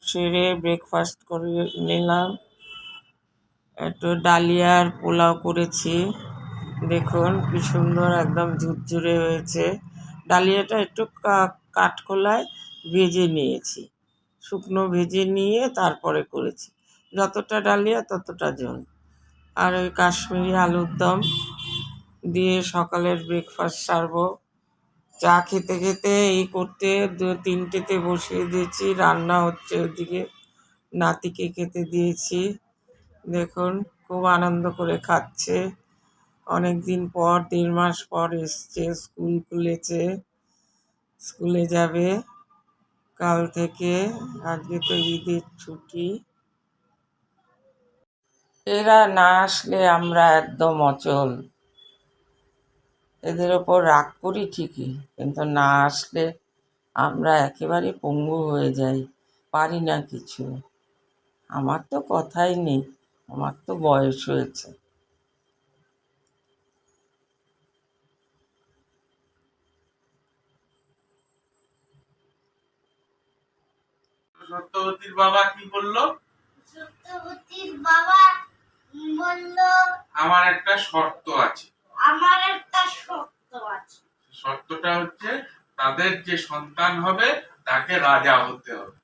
সেরে ব্রেকফাস্ট করে নিলাম। একটু ডালিয়ার পোলাও করেছি, দেখুন কি সুন্দর একদম ঝুরঝুরে হয়েছে। ডালিয়াটা একটু কাঠখোলায় ভেজে নিয়েছি, শুকনো ভেজে নিয়ে তারপরে করেছি। যতটা ডালিয়া ততটা ঝোল। আর ওই কাশ্মীরি আলুর দম দিয়ে সকালের ব্রেকফাস্ট সারবো। চা খেতে খেতে এই করতে 3টেতে বসিয়ে দিয়েছি, রান্না হচ্ছে ওদিকে, নাতিকে খেতে দিয়েছি। দেখুন খুব আনন্দ করে খাচ্ছে, অনেক দিন পর 1.5 মাস পর এসছে, স্কুল খুলেছে, স্কুলে যাবে কাল থেকে। আজকে তো ঈদের ছুটি। এরা না আসলে আমরা একদম অচল। এদের ওপর রাগ করি ঠিকই, কিন্তু না আসলে আমরা একেবারে পঙ্গু হয়ে যাই, পারি না কিছু। আমার তো কথাই নেই, আমার তো বয়স হয়েছে। সত্যবতীর বাবা কি বললো? সত্যবতীর বাবা বলল, আমার একটা শর্ত আছে। আমার একটা শর্ত আছে। শর্তটা হচ্ছে তাদের যে সন্তান হবে তাকে রাজা হতে হবে।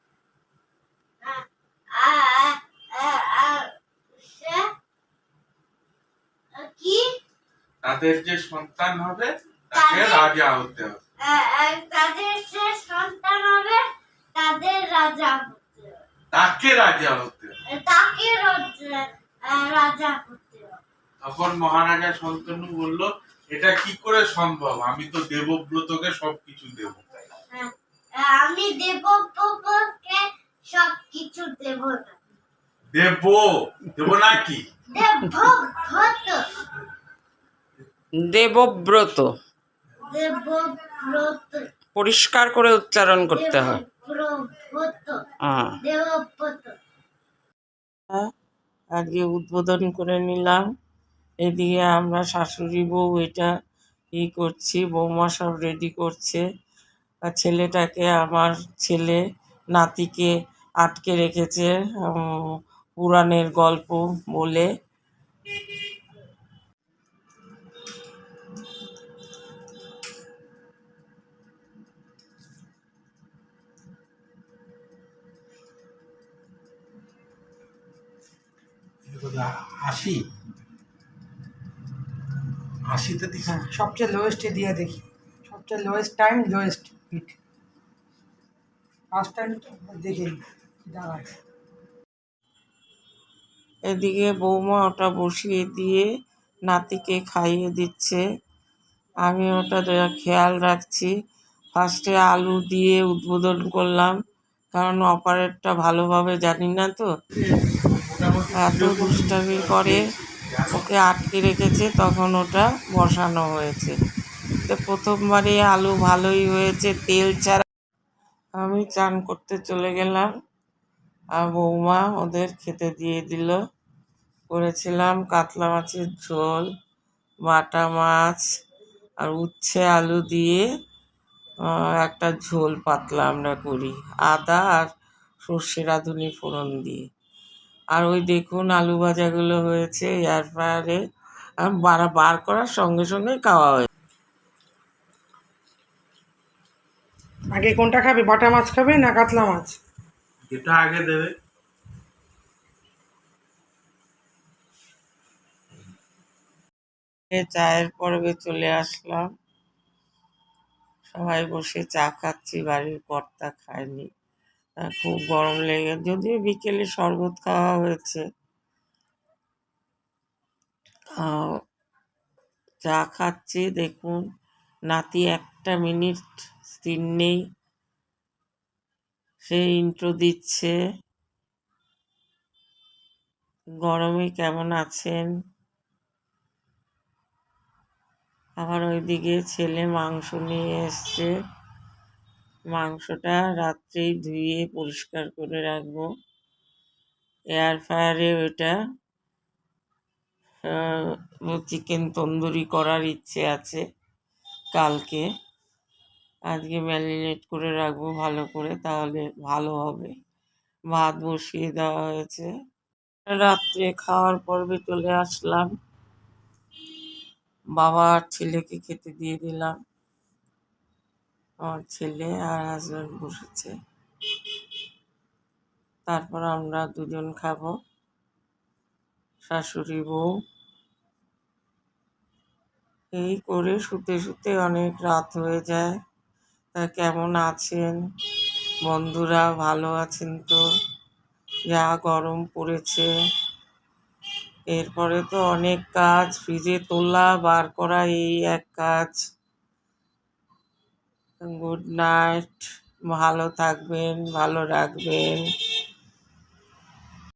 কি? তাদের যে সন্তান হবে তাকে রাজা হতে হবে। তাদের যে সন্তান হবে তাদের রাজা হতে হবে। তাকে রাজা হতে হবে। তাকে রাজা হতে হবে। তখন মহারাজা শান্তনু বলল, এটা কি করে সম্ভব? আমি তো দেবব্রতকে সবকিছু দেব। আমি দেবব্রতকে সবকিছু দেব না। দেব না কি? দেবব্রত, দেবব্রত পরিষ্কার করে উচ্চারণ করতে হয়। দেবব্রত। আজকে উদ্বোধন করে নিলাম। এদিকে আমরা শাশুড়ি বউ এটা করছি, বৌমা সব রেডি করছে। আর ছেলেটাকে, আমার ছেলে নাতিকে আটকে রেখেছে পুরাণের গল্প বলে। আশিতে দিছি। হ্যাঁ, সবচেয়ে লোয়েস্টে দিয়ে দেখি, সবচেয়ে lowest time, lowest heat. First time দেখে দাঁড়ায়। এদিকে বৌমা ওটা বসিয়ে দিয়ে নাতিকে খাইয়ে দিচ্ছে, আমি ওটা খেয়াল রাখছি। ফার্স্টে আলু দিয়ে উদ্বোধন করলাম, কারণ অপারেটটা ভালোভাবে জানি না তো, এত দুষ্টামি করে, ওকে আটকে রেখেছে, তখন ওটা বসানো হয়েছে। তো প্রথমবারে আলু ভালোই হয়েছে, তেল ছাড়া। আমি চান করতে চলে গেলাম, আর বৌমা ওদের খেতে দিয়ে দিল। করেছিলাম কাতলা মাছের ঝোল, বাটা মাছ আর উচ্ছে আলু দিয়ে একটা ঝোল পাতলা আমরা করি, আদা আর সর্ষে রাঁধুনি ফোড়ন দিয়ে। আর ওই দেখুন আলু ভাজাগুলো হয়েছে এয়ার ফ্রায়ারে, বার করার সঙ্গে সঙ্গে খাওয়া হয়েছে। আগে কোনটা খাবে, বাটা মাছ খাবে না কাতলা মাছ? যেটা আগে দেবে। চায়ের পর্বে চলে আসলাম, সবাই বসে চা খাচ্ছি, বাড়ির কর্তা খায়নি, খুব গরম লেগে, যদিও বিকেলে শরবত খাওয়া হয়েছে। চা খাচ্ছি, দেখুন নাতি একটা মিনিট স্থির নেই, সে ইন্ট্রো দিচ্ছে। গরমে কেমন আছেন? আবার ওইদিকে ছেলে মাংস নিয়ে এসছে, মাংসটা রাত্রেই ধুয়ে পরিষ্কার করে রাখবো। এয়ার ফ্রায়ারে ওটা চিকেন তন্দুরি করার ইচ্ছে আছে কালকে, আজকে ম্যারিনেট করে রাখবো ভালো করে, তাহলে ভালো হবে। ভাত বসিয়ে দেওয়া হয়েছে। রাত্রে খাওয়ার পর্বে চলে আসলাম। বাবা আর ছেলেকে খেতে দিয়ে দিলাম। আমার ছেলে আর হাজব্যান্ড বসেছে। তারপর আমরা দুজন খাবো, শাশুড়ি বউ। এই করে শুতে শুতে অনেক রাত হয়ে যায়। তা কেমন আছেন বন্ধুরা? ভালো আছেন তো? যা গরম পড়েছে। এরপরে তো অনেক কাজ, ফ্রিজে তোলা বার করা এই এক কাজ। গুড নাইট, ভালো থাকবেন, ভালো রাখবেন।